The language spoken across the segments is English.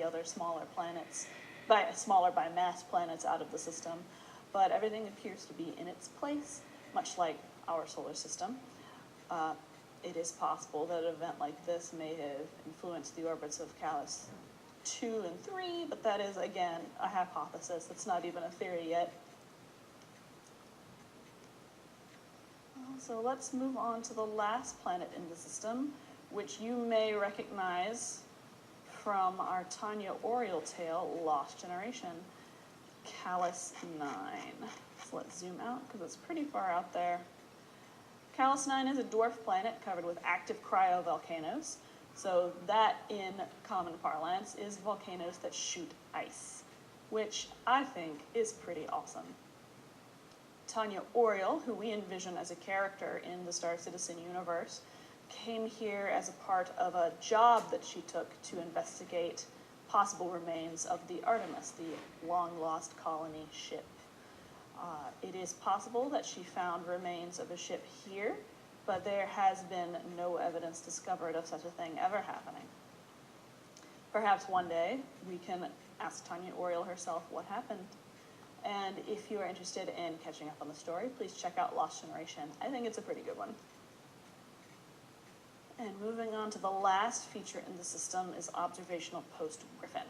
other smaller planets, smaller by mass planets out of the system. But everything appears to be in its place, much like our solar system. It is possible that an event like this may have influenced the orbits of Calais 2 and 3, but that is, again, a hypothesis. It's not even a theory yet. So let's move on to the last planet in the system, which you may recognize from our Tanya Oriole tale, Lost Generation, Calais 9. So let's zoom out because it's pretty far out there. Calais 9 is a dwarf planet covered with active cryovolcanoes. So that, in common parlance, is volcanoes that shoot ice, which I think is pretty awesome. Tanya Oriole, who we envision as a character in the Star Citizen universe, came here as a part of a job that she took to investigate possible remains of the Artemis, the long-lost colony ship. It is possible that she found remains of a ship here, but there has been no evidence discovered of such a thing ever happening. Perhaps one day we can ask Tanya Oriole herself what happened. And if you are interested in catching up on the story, please check out Lost Generation. I think it's a pretty good one. And moving on to the last feature in the system is Observational Post Griffin.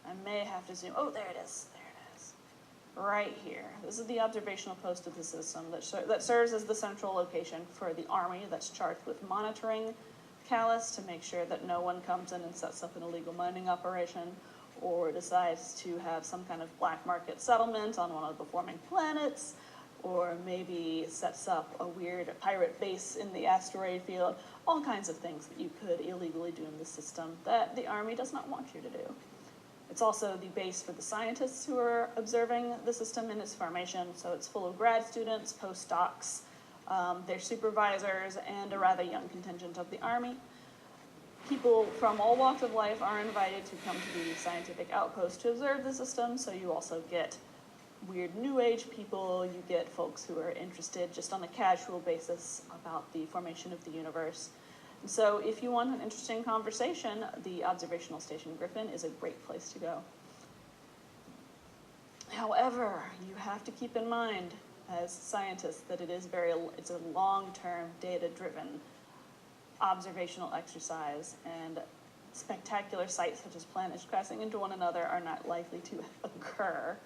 I may have to zoom. Oh, there it is. There it is. Right here. This is the observational post of the system that serves as the central location for the Army that's charged with monitoring Calais to make sure that no one comes in and sets up an illegal mining operation or decides to have some kind of black market settlement on one of the forming planets, or maybe sets up a weird pirate base in the asteroid field, all kinds of things that you could illegally do in the system that the Army does not want you to do. It's also the base for the scientists who are observing the system in its formation, so it's full of grad students, postdocs, their supervisors, and a rather young contingent of the Army. People from all walks of life are invited to come to the scientific outpost to observe the system, so you also get weird new age people, you get folks who are interested just on a casual basis about the formation of the universe. And so if you want an interesting conversation, the Observational Station Griffin is a great place to go. However, you have to keep in mind as scientists that it's a long-term data-driven observational exercise, and spectacular sights such as planets crashing into one another are not likely to occur.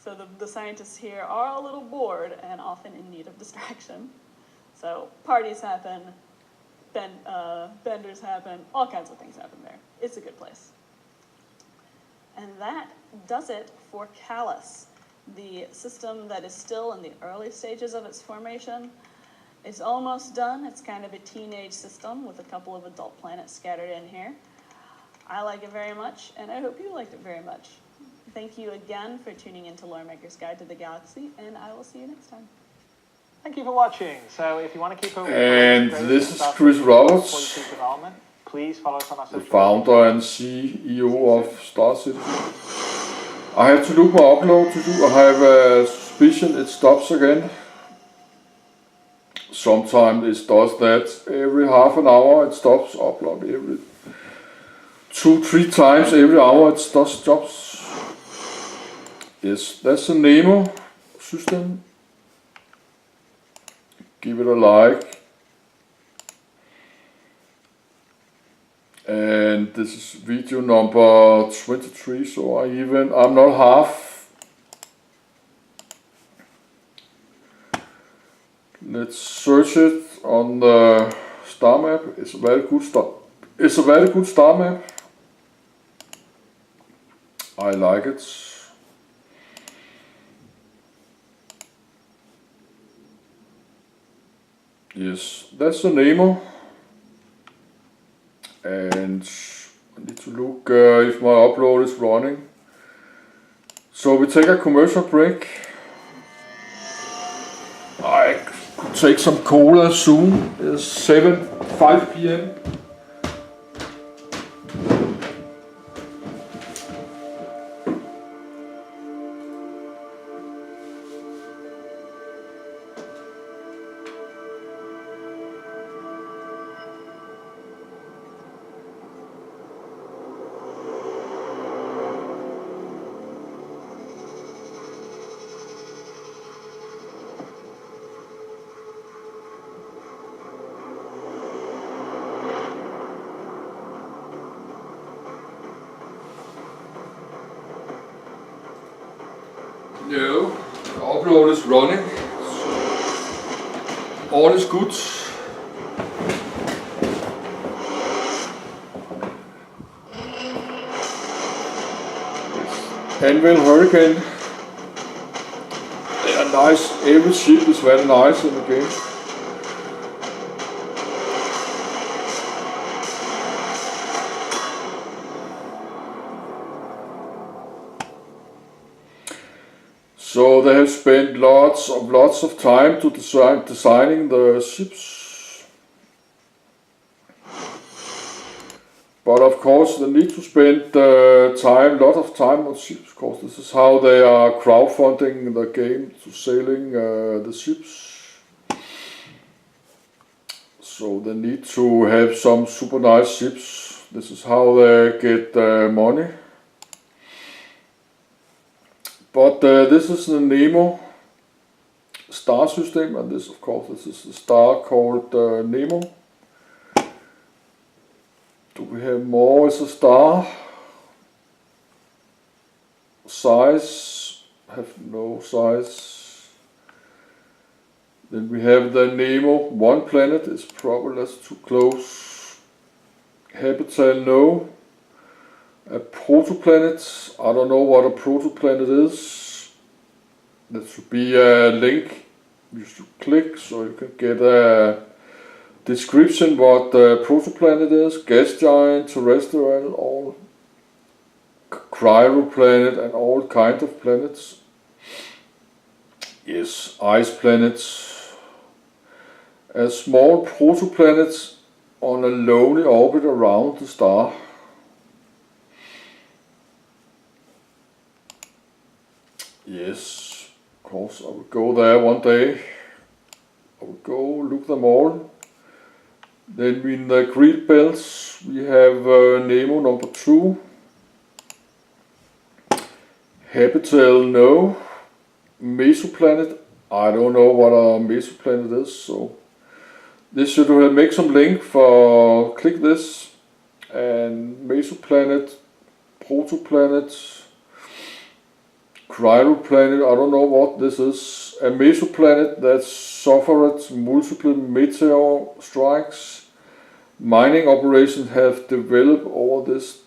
So the scientists here are a little bored and often in need of distraction. So parties happen, benders happen, all kinds of things happen there. It's a good place. And that does it for Calais, the system that is still in the early stages of its formation. It's almost done. It's kind of a teenage system with a couple of adult planets scattered in here. I like it very much, and I hope you liked it very much. Thank you again for tuning into Loremaker's Guide to the Galaxy, and I will see you next time. Thank you for watching. So if you want to keep up and this is Chris Roberts, please follow us on our social the founder and CEO of Star Citizen. I have to look my upload to do. I have a suspicion it stops again. Sometimes it does that every half an hour. It stops upload every 2-3 times every hour. It does stops. Yes, that's the Nemo system. Give it a like. And this is video number 23, so I'm not half. Let's search it on the Starmap. It's a very good Starmap. I like it. Yes, that's the Nemo. And I need to look if my upload is running. So we take a commercial break. I could take some cola soon. It's 5 p.m. No, the upload is running. All is good. Anvil Hurricane. They are nice. Every ship is very nice in the game. So they have spent lots of time to designing the ships. But of course they need to spend lot of time on ships, because this is how they are crowdfunding the game, to sailing the ships. So they need to have some super nice ships. This is how they get money. But this is the Nemo star system, and this of course this is the star called Nemo. Do we have more as a star? Size, have no size. Then we have the Nemo, one planet, is probably that's too close. Habitat, no. A protoplanet, I don't know what a protoplanet is. There should be a link you should click so you can get a description what the protoplanet is. Gas giant, terrestrial, all cryoplanet and all kind of planets. Yes, ice planets. A small protoplanet on a lonely orbit around the star. Yes, of course, I will go there one day. I will go look them all. Then in the grid belts we have Nemo number 2. Habitat, no. Mesoplanet, I don't know what a mesoplanet is, so this should make some link for, click this, and mesoplanet, protoplanet, cryoplanet, I don't know what this is. A mesoplanet that suffered multiple meteor strikes. Mining operations have developed over this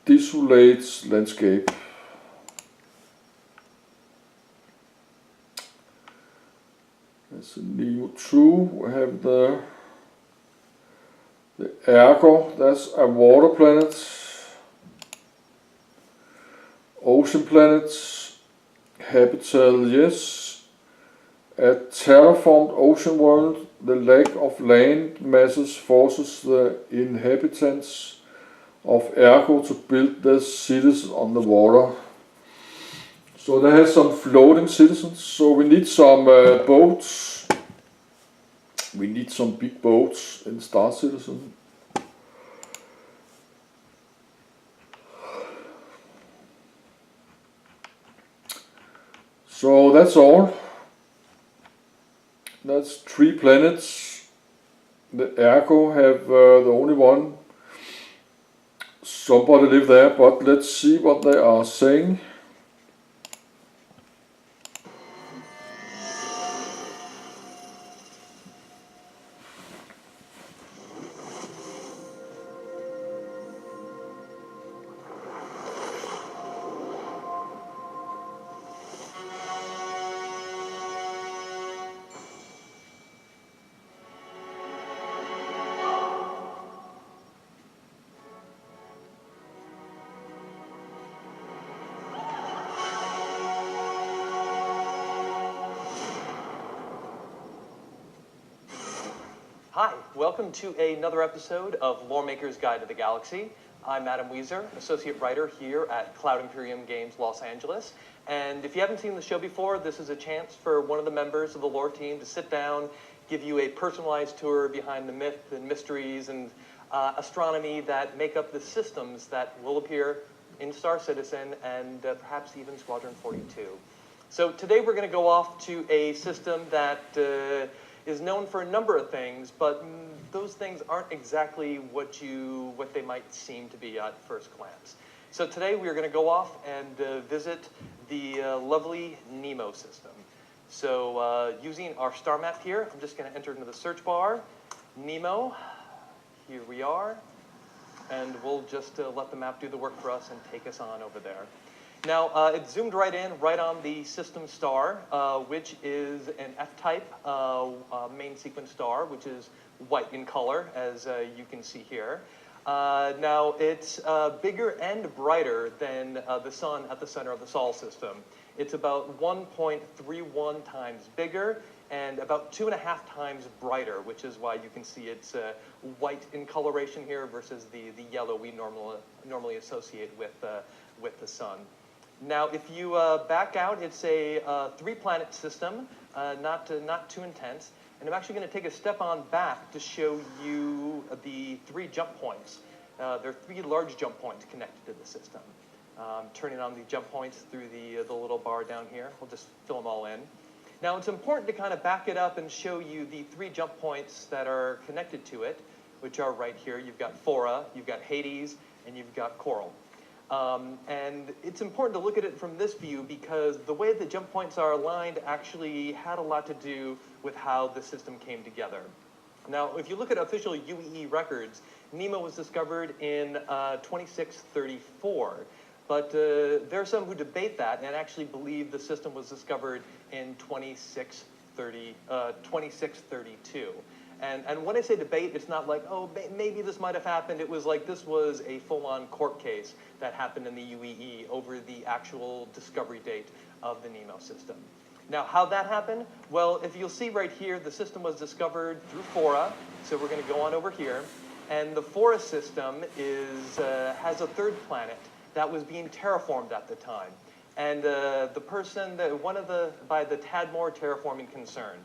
desolate landscape. That's a Nemo 2. We have the Ergo, that's a water planet. Ocean planets. Habitat, yes. A terraformed ocean world, the lack of land masses forces the inhabitants of Ergo to build their cities on the water. So they have some floating citizens, so we need some boats. We need some big boats in Star Citizen. So that's all. That's 3 planets. The Ergo have the only one. Somebody live there, but let's see what they are saying. Hi, welcome to another episode of Lawmaker's Guide to the Galaxy. I'm Adam Weezer, associate writer here at Cloud Imperium Games Los Angeles. And if you haven't seen the show before, this is a chance for one of the members of the lore team to sit down, give you a personalized tour behind the myth and mysteries and astronomy that make up the systems that will appear in Star Citizen and perhaps even Squadron 42. So today we're going to go off to a system that is known for a number of things, but those things aren't exactly what they might seem to be at first glance. So today we are going to go off and visit the lovely Nemo system. So using our star map here, I'm just going to enter into the search bar, Nemo, here we are, and we'll just let the map do the work for us and take us on over there. Now, it zoomed right in, right on the system star, which is an F-type main sequence star, which is white in color, as you can see here. Now, it's bigger and brighter than the sun at the center of the Sol system. It's about 1.31 times bigger and about 2.5 times brighter, which is why you can see it's white in coloration here versus the yellow we normally associate with the sun. Now, if you back out, it's a 3-planet system, not too intense. And I'm actually going to take a step on back to show you the 3 jump points. There are 3 large jump points connected to the system. Turning on the jump points through the little bar down here. We'll just fill them all in. Now, it's important to kind of back it up and show you the 3 jump points that are connected to it, which are right here. You've got Fora, you've got Hades, and you've got Coral. And it's important to look at it from this view because the way the jump points are aligned actually had a lot to do with how the system came together. Now, if you look at official UEE records, Nemo was discovered in 2634. But there are some who debate that and actually believe the system was discovered in 2632. And when I say debate, it's not like, oh, maybe this might have happened. It was like this was a full-on court case that happened in the UEE over the actual discovery date of the Nemo system. Now, how'd that happen? Well, if you'll see right here, the system was discovered through Fora. So we're going to go on over here. And the Fora system has a 3rd planet that was being terraformed at the time. And the person, by the Tadmor Terraforming Concern.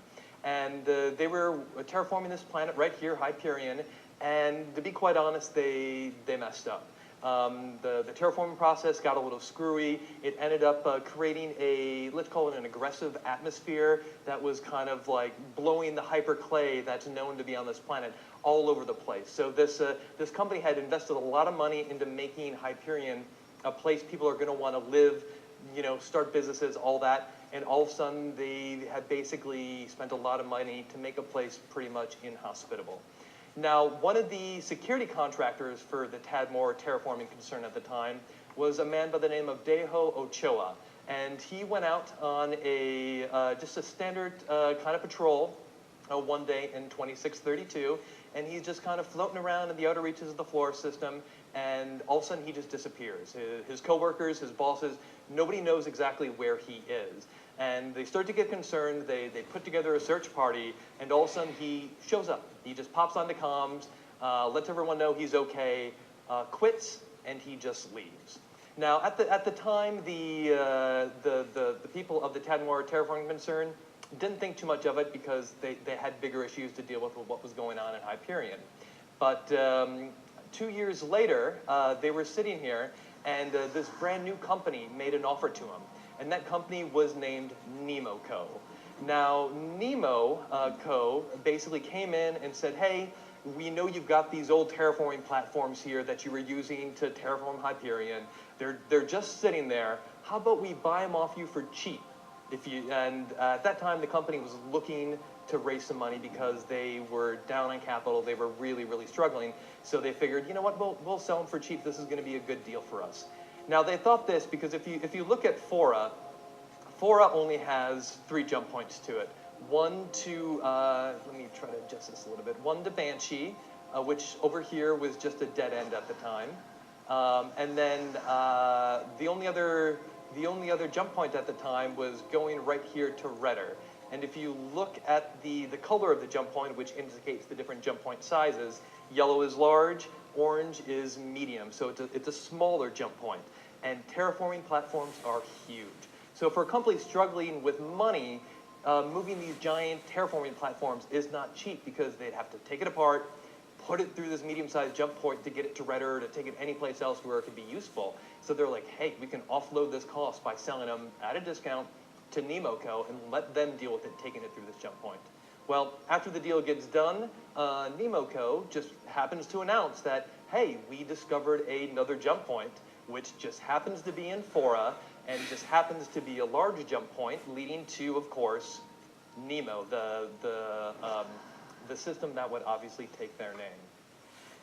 And they were terraforming this planet right here, Hyperion, and to be quite honest, they messed up. The terraforming process got a little screwy. It ended up creating let's call it an aggressive atmosphere that was kind of like blowing the hyperclay that's known to be on this planet all over the place. So this company had invested a lot of money into making Hyperion a place people are going to want to live, start businesses, all that. And all of a sudden, they had basically spent a lot of money to make a place pretty much inhospitable. Now, one of the security contractors for the Tadmor Terraforming Concern at the time was a man by the name of Deho Ochoa. And he went out on just a standard kind of patrol one day in 2632. And he's just kind of floating around in the outer reaches of the Flora system. And all of a sudden, he just disappears. His coworkers, his bosses, nobody knows exactly where he is. And they start to get concerned. They put together a search party, and all of a sudden he shows up. He just pops onto comms, lets everyone know he's okay, quits, and he just leaves. Now, at the time, the people of the Tadmor Terraforming Concern didn't think too much of it because they had bigger issues to deal with what was going on in Hyperion. But 2 years later, they were sitting here, and this brand new company made an offer to them. And that company was named Nemo Co. Now, Nemo Co. basically came in and said, hey, we know you've got these old terraforming platforms here that you were using to terraform Hyperion. They're just sitting there. How about we buy them off you for cheap? And at that time, the company was looking to raise some money because they were down on capital. They were really, really struggling. So they figured, you know what, we'll sell them for cheap. This is going to be a good deal for us. Now, they thought this because if you look at Fora only has 3 jump points to it. One to, let me try to adjust this a little bit. One to Banshee, which over here was just a dead end at the time. And then the only other jump point at the time was going right here to Redder. And if you look at the color of the jump point, which indicates the different jump point sizes, yellow is large, orange is medium. So it's a smaller jump point. And terraforming platforms are huge. So for a company struggling with money, moving these giant terraforming platforms is not cheap because they'd have to take it apart, put it through this medium-sized jump point to get it to Redder, to take it anyplace else where it could be useful. So they're like, hey, we can offload this cost by selling them at a discount to Nemo Co. and let them deal with it, taking it through this jump point. Well, after the deal gets done, Nemo Co. just happens to announce that, hey, we discovered another jump point. which just happens to be in Fora, and just happens to be a large jump point leading to, of course, Nemo, the system that would obviously take their name.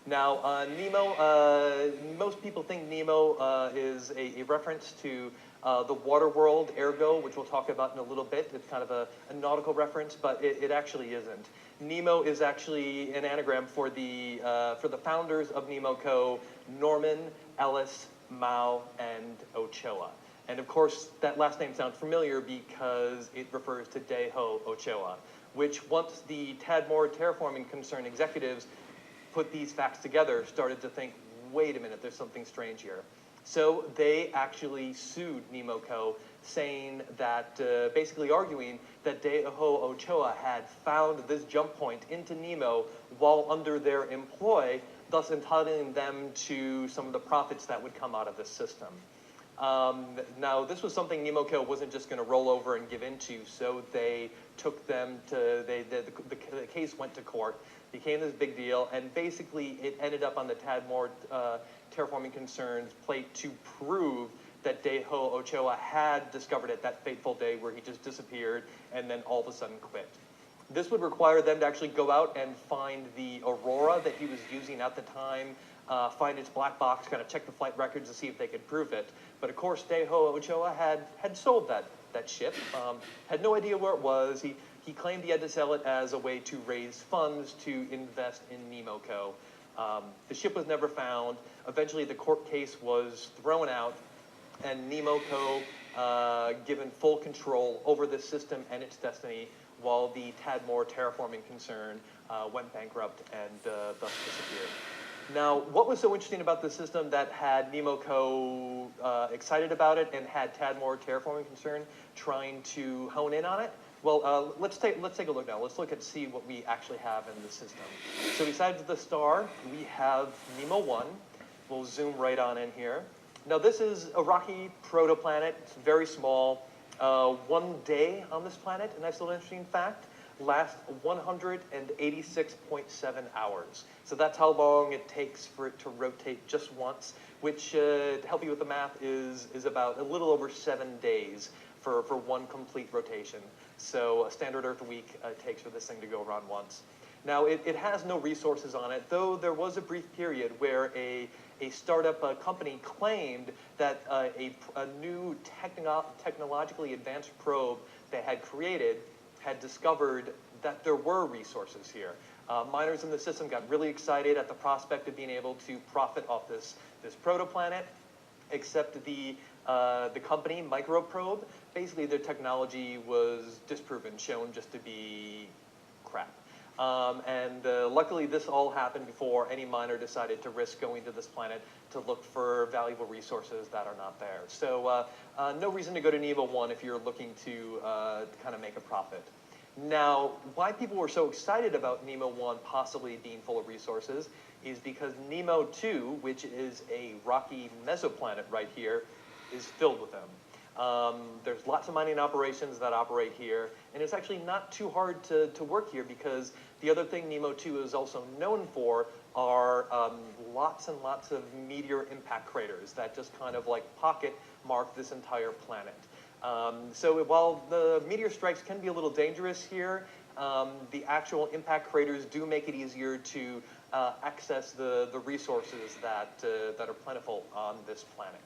Now, Nemo, most people think Nemo is a reference to the water world, Ergo, which we'll talk about in a little bit. It's kind of a nautical reference, but it actually isn't. Nemo is actually an anagram for the founders of NemoCo, Norman, Ellis, Mao, and Ochoa. And of course, that last name sounds familiar because it refers to Daiho Ochoa, which once the Tadmor Terraforming Concern executives put these facts together, started to think, wait a minute, there's something strange here. So they actually sued NemoCo, saying that, basically arguing that Daiho Ochoa had found this jump point into Nemo while under their employ, thus entitling them to some of the profits that would come out of this system. Now, this was something NemoCo wasn't just going to roll over and give into, so they took them to, the case went to court, became this big deal, and basically it ended up on the Tadmor Terraforming Concern's plate to prove that Daiho Ochoa had discovered it that fateful day where he just disappeared and then all of a sudden quit. This would require them to actually go out and find the Aurora that he was using at the time, find its black box, kind of check the flight records to see if they could prove it. But of course, Daiho Ochoa had sold that ship, had no idea where it was. He claimed he had to sell it as a way to raise funds to invest in NemoCo. The ship was never found. Eventually, the court case was thrown out, and NemoCo given full control over the system and its destiny, while the Tadmor Terraforming Concern went bankrupt and thus disappeared. Now, what was so interesting about this system that had NemoCo excited about it and had Tadmor Terraforming Concern trying to hone in on it? Well, let's take a look now. Let's look and see what we actually have in the system. So besides the star, we have Nemo 1. We'll zoom right on in here. Now, this is a rocky protoplanet. It's very small. 1 day on this planet, a nice little interesting fact, lasts 186.7 hours. So that's how long it takes for it to rotate just once, which, to help you with the math, is about a little over 7 days for one complete rotation. So a standard Earth week takes for this thing to go around once. Now, it has no resources on it, though there was a brief period where a startup company claimed that a new technologically advanced probe they had created had discovered that there were resources here. Miners in the system got really excited at the prospect of being able to profit off this protoplanet, except the company, Microprobe, basically their technology was disproven, shown just to be crap. Luckily, this all happened before any miner decided to risk going to this planet to look for valuable resources that are not there. So no reason to go to Nemo 1 if you're looking to kind of make a profit. Now, why people were so excited about Nemo 1 possibly being full of resources is because Nemo 2, which is a rocky mesoplanet right here, is filled with them. There's lots of mining operations that operate here, and it's actually not too hard to work here because the other thing Nemo 2 is also known for are lots and lots of meteor impact craters that just kind of like pocket mark this entire planet. So while the meteor strikes can be a little dangerous here, the actual impact craters do make it easier to access the resources that are plentiful on this planet.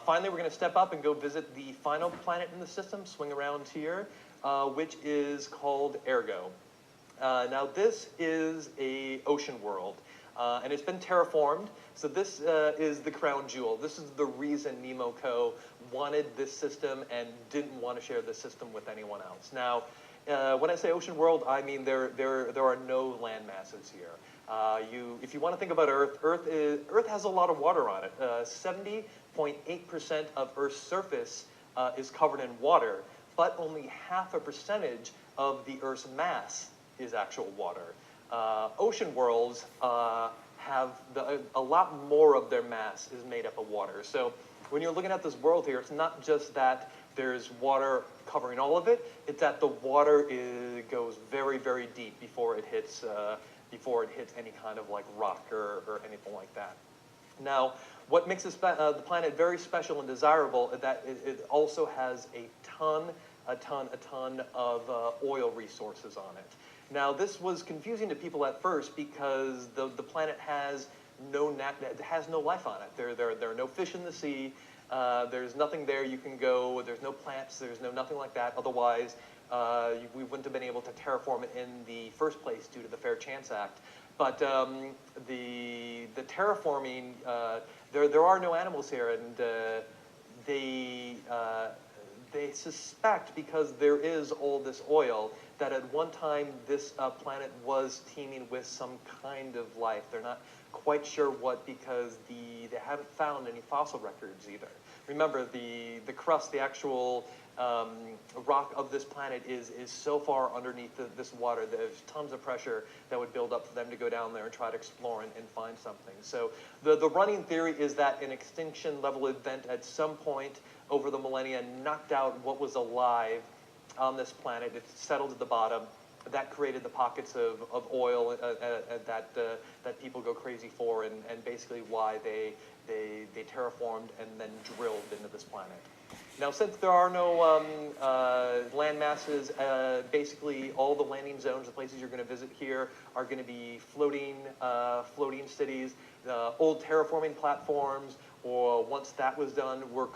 Finally, we're going to step up and go visit the final planet in the system, swing around here, which is called Ergo. Now, this is an ocean world, and it's been terraformed. So this is the crown jewel. This is the reason NemoCo wanted this system and didn't want to share this system with anyone else. Now, when I say ocean world, I mean there are no land masses here. If you want to think about Earth, Earth has a lot of water on it. 70.8% of Earth's surface is covered in water, but only 0.5% of the Earth's mass is actual water. Ocean worlds have a lot more of their mass is made up of water. So when you're looking at this world here, it's not just that there's water covering all of it, it's that the water goes very, very deep before it hits any kind of like rock or anything like that. Now, what makes the planet very special and desirable is that it also has a ton of oil resources on it. Now, this was confusing to people at first because the planet has no life on it. There are no fish in the sea. There's nothing there you can go. There's no plants. There's nothing like that. Otherwise, we wouldn't have been able to terraform it in the first place due to the Fair Chance Act. But the terraforming, there are no animals here, and they suspect, because there is all this oil, that at one time this planet was teeming with some kind of life. They're not quite sure what, because they haven't found any fossil records either. Remember, the crust, the actual rock of this planet is so far underneath this water. There's tons of pressure that would build up for them to go down there and try to explore and find something. So the running theory is that an extinction level event at some point over the millennia knocked out what was alive on this planet. It settled at the bottom. That created the pockets of oil that people go crazy for, and basically why they terraformed and then drilled into this planet. Now, since there are no land masses, basically all the landing zones, the places you're going to visit here, are going to be floating cities. The old terraforming platforms, or once that was done, were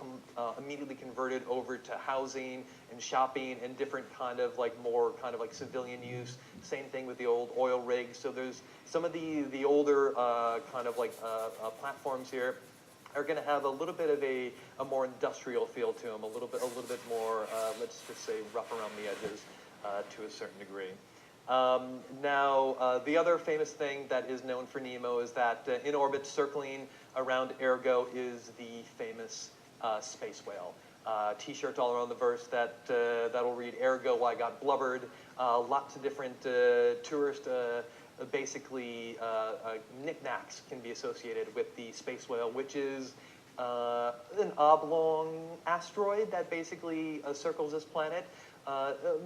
immediately converted over to housing and shopping and different more civilian use. Same thing with the old oil rigs. So there's some of the older platforms here are going to have a little bit of a more industrial feel to them, a little bit more, let's just say, rough around the edges to a certain degree. Now, the other famous thing that is known for Nemo is that in orbit, circling around Ergo, is the famous space whale. T-shirts all around the verse that'll read "Ergo, I got blubbered." Lots of different tourist knickknacks can be associated with the space whale, which is an oblong asteroid that basically circles this planet.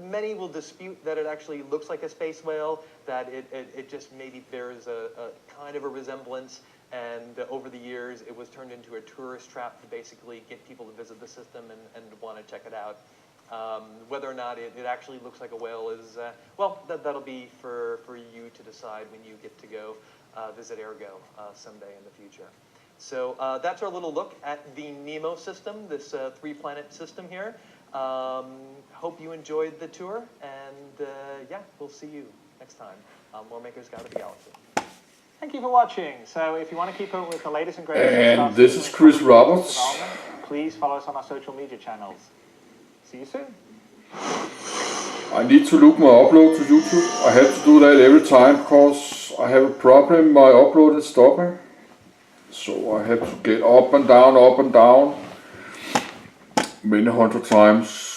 Many will dispute that it actually looks like a space whale, that it just maybe bears a kind of a resemblance, and over the years it was turned into a tourist trap to basically get people to visit the system and want to check it out. Whether or not it actually looks like a whale is, that'll be for you to decide when you get to go visit Ergo someday in the future. So that's our little look at the Nemo system, this 3-planet system here. Hope you enjoyed the tour, and we'll see you next time on Lore Maker's Guide to the Galaxy. Thank you for watching. So if you want to keep up with the latest and greatest And Star this Citizen is Chris Starmap Roberts. development, please follow us on our social media channels. See you soon. I need to look my upload to YouTube. I have to do that every time because I have a problem. My upload is stopping. So I have to get up and down many hundred times.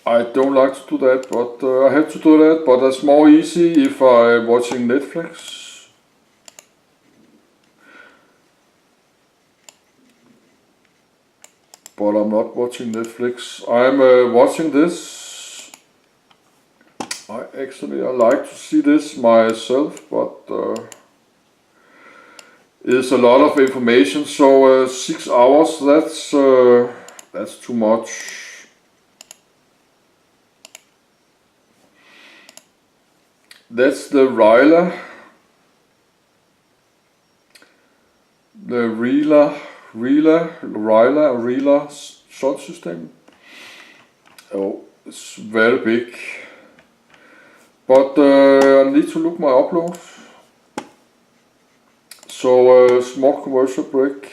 I don't like to do that, but I have to do that. But it's more easy if I'm watching Netflix. But I'm not watching Netflix. I'm watching this. I like to see this myself, but it's a lot of information. So 6 hours, that's too much. That's the Ryla. The Ryla sun system. Oh, it's very big. But I need to look my upload. So small commercial break.